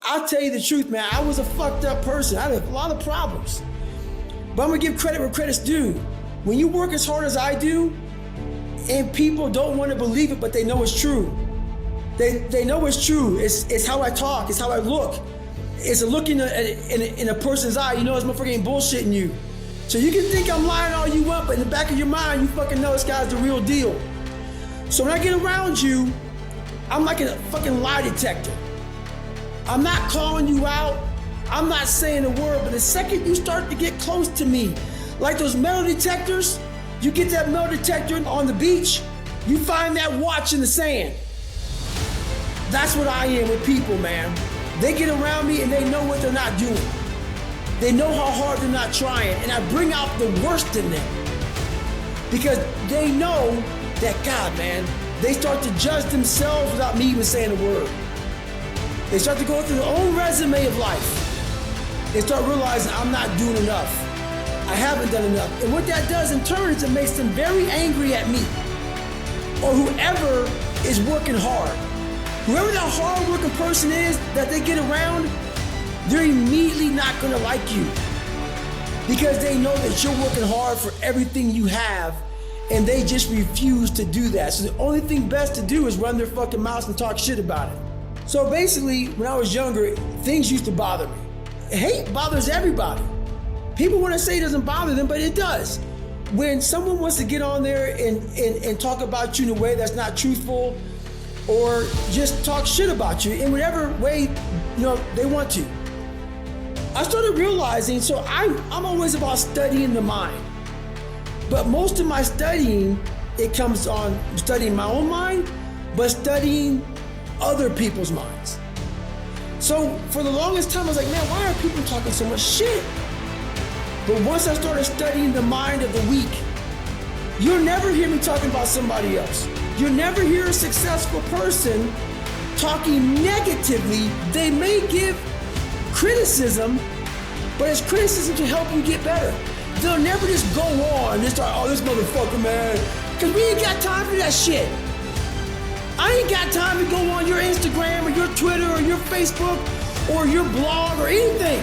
I'll tell you the truth, man. I was a fucked up person. I had a lot of problems. But I'm gonna give credit where credit's due. When you work as hard as I do, and people don't want to believe it, but they know it's true. They know it's true. It's how I talk. It's how I look. It's a look in a person's eye. You know this motherfucker ain't bullshitting you. So you can think I'm lying all you want, but in the back of your mind, you fucking know this guy's the real deal. So when I get around you, I'm like a fucking lie detector. I'm not calling you out. I'm not saying a word, but the second you start to get close to me, like those metal detectors, you get that metal detector on the beach, you find that watch in the sand. That's what I am with people, man. They get around me and they know what they're not doing. They know how hard they're not trying, and I bring out the worst in them. Because they know that, God, man, they start to judge themselves without me even saying a word. They start to go through their own resume of life. They start realizing I'm not doing enough. I haven't done enough. And what that does in turn is it makes them very angry at me or whoever is working hard. Whoever that hard-working person is that they get around, they're immediately not gonna like you because they know that you're working hard for everything you have and they just refuse to do that. So the only thing best to do is run their fucking mouths and talk shit about it. So basically, when I was younger, things used to bother me. Hate bothers everybody. People want to say it doesn't bother them, but it does. When someone wants to get on there and talk about you in a way that's not truthful or just talk shit about you in whatever way they want to, I started realizing, so I'm always about studying the mind. But most of my studying, it comes on studying my own mind, but studying other people's minds. So for the longest time, I was like, man, why are people talking so much shit? But once I started studying the mind of the weak, you'll never hear me talking about somebody else. You'll never hear a successful person talking negatively. They may give criticism, but it's criticism to help you get better. They'll never just go on and start, oh, this motherfucker, man. Because we ain't got time for that shit. I ain't got time to go on your Instagram or your Twitter or your Facebook or your blog or anything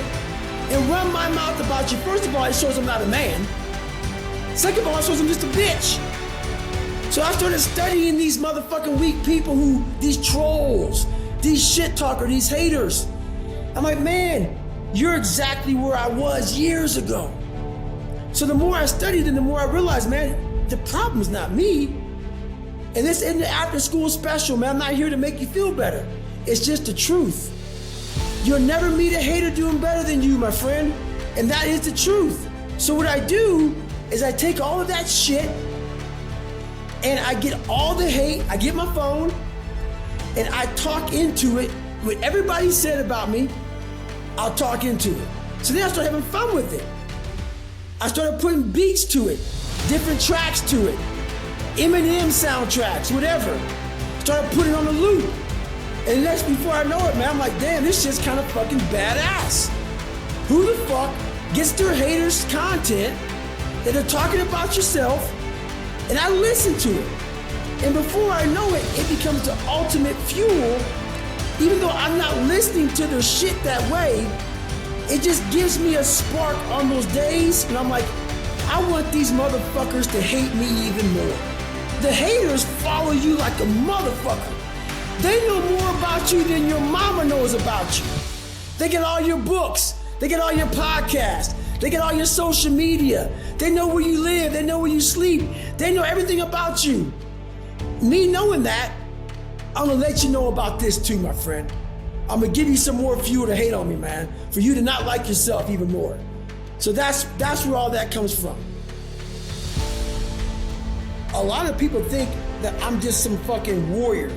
and run my mouth about you. First of all, it shows I'm not a man. Second of all, it shows I'm just a bitch. So I started studying these motherfucking weak people these trolls, these shit talkers, these haters. I'm like, man, you're exactly where I was years ago. So the more I studied and the more I realized, man, the problem's not me. And this isn't the after school special, man. I'm not here to make you feel better. It's just the truth. You'll never meet a hater doing better than you, my friend. And that is the truth. So what I do is I take all of that shit and I get all the hate, I get my phone and I talk into it. What everybody said about me, I'll talk into it. So then I started having fun with it. I started putting beats to it, different tracks to it, Eminem soundtracks, whatever. Started putting it on the loop. And next, before I know it, man, I'm like, damn, this shit's kind of fucking badass. Who the fuck gets their haters' content that they're talking about yourself, and I listen to it. And before I know it, it becomes the ultimate fuel. Even though I'm not listening to their shit that way, it just gives me a spark on those days, and I'm like, I want these motherfuckers to hate me even more. The haters follow you like a motherfucker. They know more about you than your mama knows about you. They get all your books. They get all your podcasts. They get all your social media. They know where you live. They know where you sleep. They know everything about you. Me knowing that, I'm gonna let you know about this too, my friend. I'm gonna give you some more fuel to hate on me, man, for you to not like yourself even more. So that's where all that comes from. A lot of people think that I'm just some fucking warrior,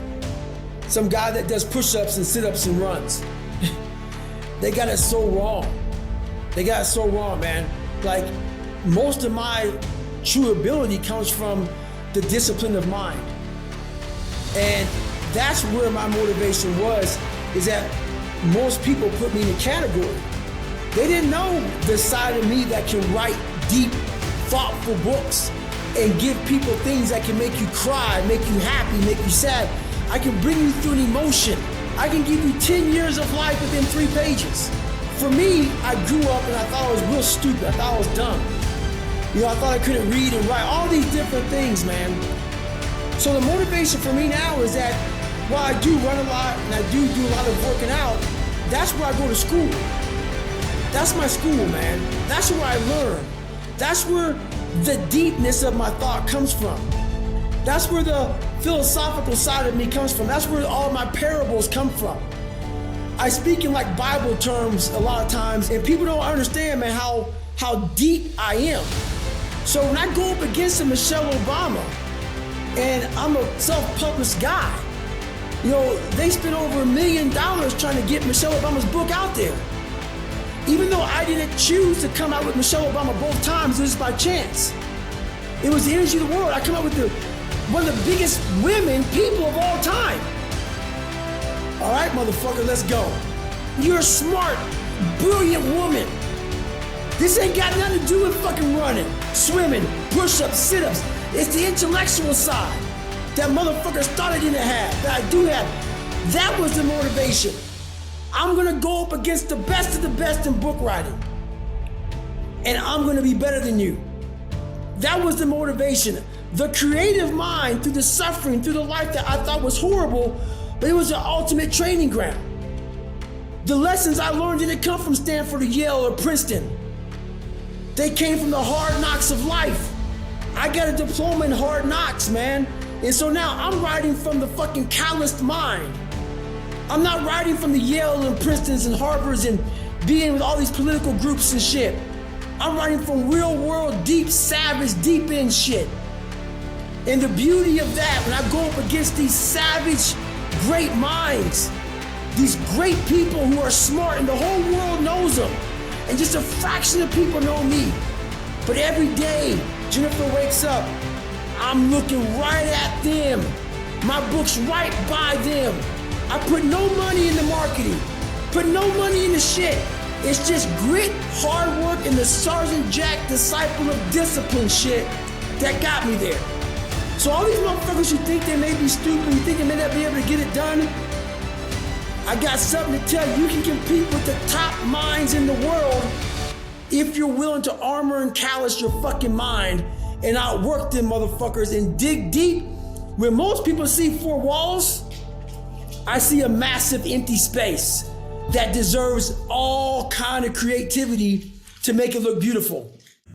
some guy that does push-ups and sit-ups and runs. They got it so wrong. They got it so wrong, man. Like, most of my true ability comes from the discipline of mind. And that's where my motivation was, is that most people put me in a category. They didn't know the side of me that can write deep, thoughtful books and give people things that can make you cry, make you happy, make you sad. I can bring you through an emotion. I can give you 10 years of life within 3 pages. For me, I grew up and I thought I was real stupid. I thought I was dumb. You know, I thought I couldn't read and write, all these different things, man. So the motivation for me now is that while I do run a lot and I do a lot of working out, that's where I go to school. That's my school, man. That's where I learn. That's where the deepness of my thought comes from. That's where the philosophical side of me comes from. That's where all my parables come from. I speak in like Bible terms a lot of times, and people don't understand, man, how deep I am. So when I go up against a Michelle Obama, and I'm a self-published guy, you know, they spent over $1 million trying to get Michelle Obama's book out there. Even though I didn't choose to come out with Michelle Obama both times, it was by chance. It was the energy of the world. I come out with one of the biggest people of all time. All right, motherfucker, let's go. You're a smart, brilliant woman. This ain't got nothing to do with fucking running, swimming, push-ups, sit-ups. It's the intellectual side that motherfuckers thought I didn't have, that I do have. That was the motivation. I'm gonna go up against the best of the best in book writing. And I'm gonna be better than you. That was the motivation. The creative mind through the suffering, through the life that I thought was horrible, but it was the ultimate training ground. The lessons I learned didn't come from Stanford or Yale or Princeton. They came from the hard knocks of life. I got a diploma in hard knocks, man. And so now I'm writing from the fucking calloused mind. I'm not writing from the Yale and Princetons and Harvards and being with all these political groups and shit. I'm writing from real world, deep, savage, deep in shit. And the beauty of that, when I go up against these savage, great minds, these great people who are smart and the whole world knows them, and just a fraction of people know me. But every day, Jennifer wakes up, I'm looking right at them. My book's right by them. I put no money into marketing, put no money into shit. It's just grit, hard work, and the Sergeant Jack disciple of discipline shit that got me there. So all these motherfuckers who think they may be stupid, who think they may not be able to get it done, I got something to tell you. You can compete with the top minds in the world if you're willing to armor and callous your fucking mind and outwork them motherfuckers and dig deep. When most people see 4 walls, I see a massive empty space that deserves all kind of creativity to make it look beautiful.